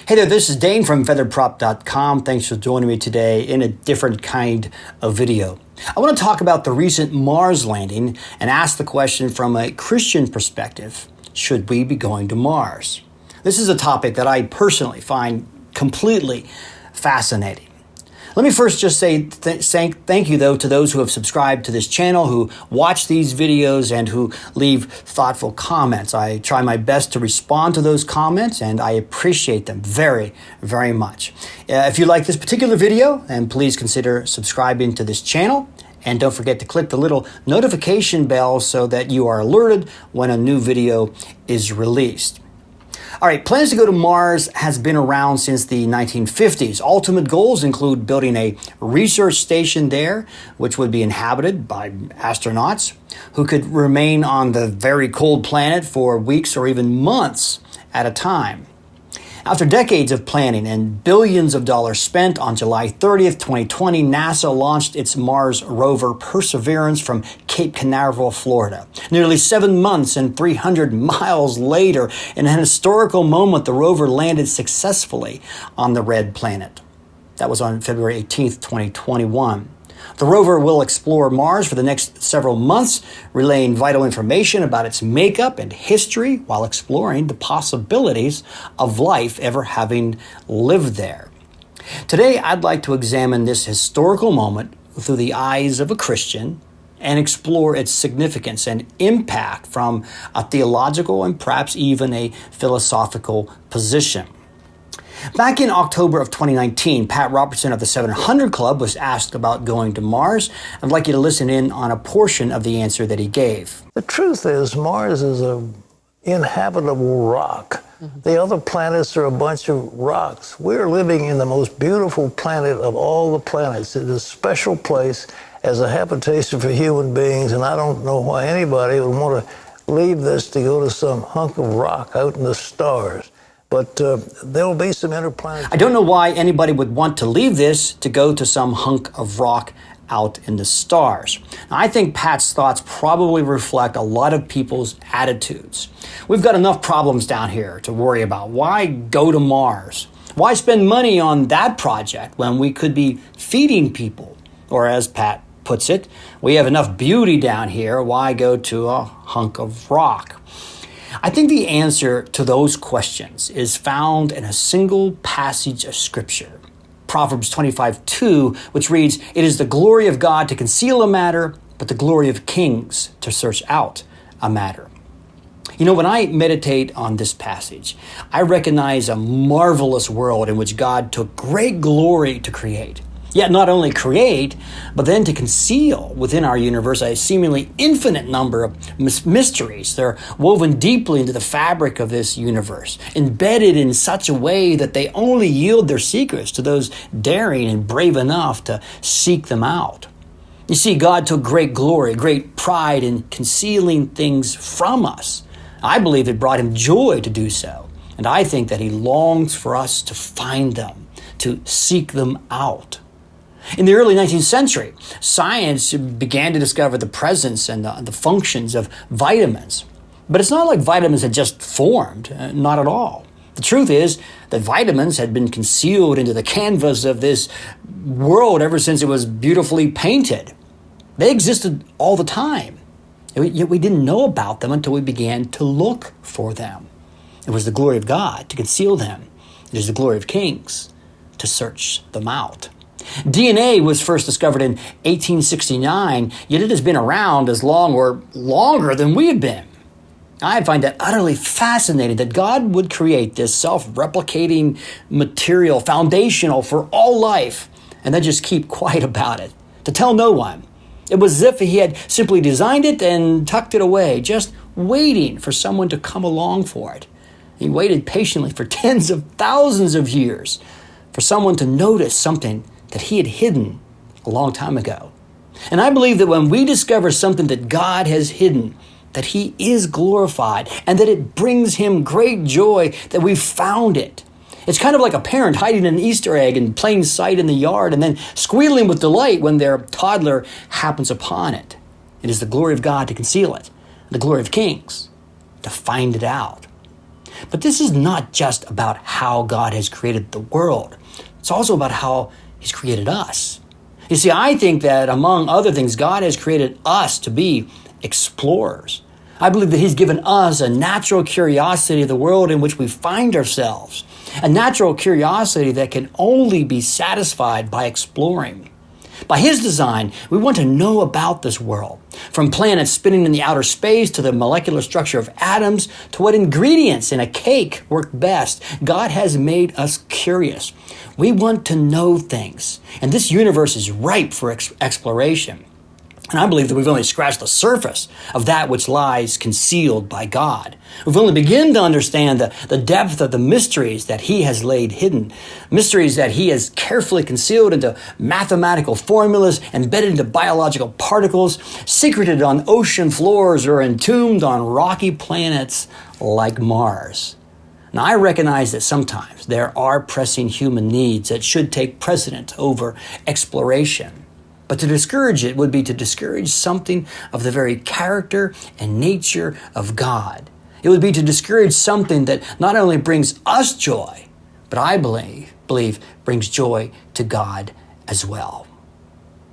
Hey there, this is Dane from featherprop.com. Thanks for joining me today in a different kind of video. I want to talk about the recent Mars landing and ask the question from a Christian perspective: should we be going to Mars? This is a topic that I personally find completely fascinating. Let me first just say thank you, though, to those who have subscribed to this channel, who watch these videos, and who leave thoughtful comments. I try my best to respond to those comments, and I appreciate them very, very much. If you like this particular video, then please consider subscribing to this channel. And don't forget to click the little notification bell so that you are alerted when a new video is released. All right, plans to go to Mars has been around since the 1950s. Ultimate goals include building a research station there, which would be inhabited by astronauts who could remain on the very cold planet for weeks or even months at a time. After decades of planning and billions of dollars spent, on July 30th, 2020, NASA launched its Mars rover Perseverance from Cape Canaveral, Florida. Nearly 7 months and 300 miles later, in an historical moment, the rover landed successfully on the red planet. That was on February 18th, 2021. The rover will explore Mars for the next several months, relaying vital information about its makeup and history while exploring the possibilities of life ever having lived there. Today, I'd like to examine this historical moment through the eyes of a Christian and explore its significance and impact from a theological and perhaps even a philosophical position. Back in October of 2019, Pat Robertson of the 700 Club was asked about going to Mars. I'd like you to listen in on a portion of the answer that he gave. The truth is, Mars is an inhabitable rock. The other planets are a bunch of rocks. We're living in the most beautiful planet of all the planets. It's a special place as a habitation for human beings, and I don't know why anybody would want to leave this to go to some hunk of rock out in the stars. But there'll be some interplanetary... I don't know why anybody would want to leave this to go to some hunk of rock out in the stars. Now, I think Pat's thoughts probably reflect a lot of people's attitudes. We've got enough problems down here to worry about. Why go to Mars? Why spend money on that project when we could be feeding people? Or as Pat puts it, we have enough beauty down here. Why go to a hunk of rock? I think the answer to those questions is found in a single passage of Scripture, Proverbs 25:2, which reads, "It is the glory of God to conceal a matter, but the glory of kings to search out a matter." You know, when I meditate on this passage, I recognize a marvelous world in which God took great glory to create. Yet not only create, but then to conceal within our universe a seemingly infinite number of mysteries. They're woven deeply into the fabric of this universe, embedded in such a way that they only yield their secrets to those daring and brave enough to seek them out. You see, God took great glory, great pride in concealing things from us. I believe it brought him joy to do so, and I think that he longs for us to find them, to seek them out. In the early 19th century, science began to discover the presence and the functions of vitamins. But it's not like vitamins had just formed, not at all. The truth is that vitamins had been concealed into the canvas of this world ever since it was beautifully painted. They existed all the time, yet we didn't know about them until we began to look for them. It was the glory of God to conceal them. It is the glory of kings to search them out. DNA was first discovered in 1869, yet it has been around as long or longer than we have been. I find that utterly fascinating that God would create this self-replicating material, foundational for all life, and then just keep quiet about it, to tell no one. It was as if he had simply designed it and tucked it away, just waiting for someone to come along for it. He waited patiently for tens of thousands of years for someone to notice something that he had hidden a long time ago. And I believe that when we discover something that God has hidden, that he is glorified and that it brings him great joy that we found it. It's kind of like a parent hiding an Easter egg in plain sight in the yard and then squealing with delight when their toddler happens upon it. It is the glory of God to conceal it, the glory of kings to find it out. But this is not just about how God has created the world. It's also about how he's created us. You see, I think that among other things, God has created us to be explorers. I believe that he's given us a natural curiosity of the world in which we find ourselves, a natural curiosity that can only be satisfied by exploring. By his design, we want to know about this world, from planets spinning in the outer space to the molecular structure of atoms to what ingredients in a cake work best. God has made us curious. We want to know things, and this universe is ripe for exploration. And I believe that we've only scratched the surface of that which lies concealed by God. We've only begun to understand the depth of the mysteries that he has laid hidden, mysteries that he has carefully concealed into mathematical formulas, embedded into biological particles, secreted on ocean floors, or entombed on rocky planets like Mars. Now, I recognize that sometimes there are pressing human needs that should take precedent over exploration. But to discourage it would be to discourage something of the very character and nature of God. It would be to discourage something that not only brings us joy, but I believe brings joy to God as well.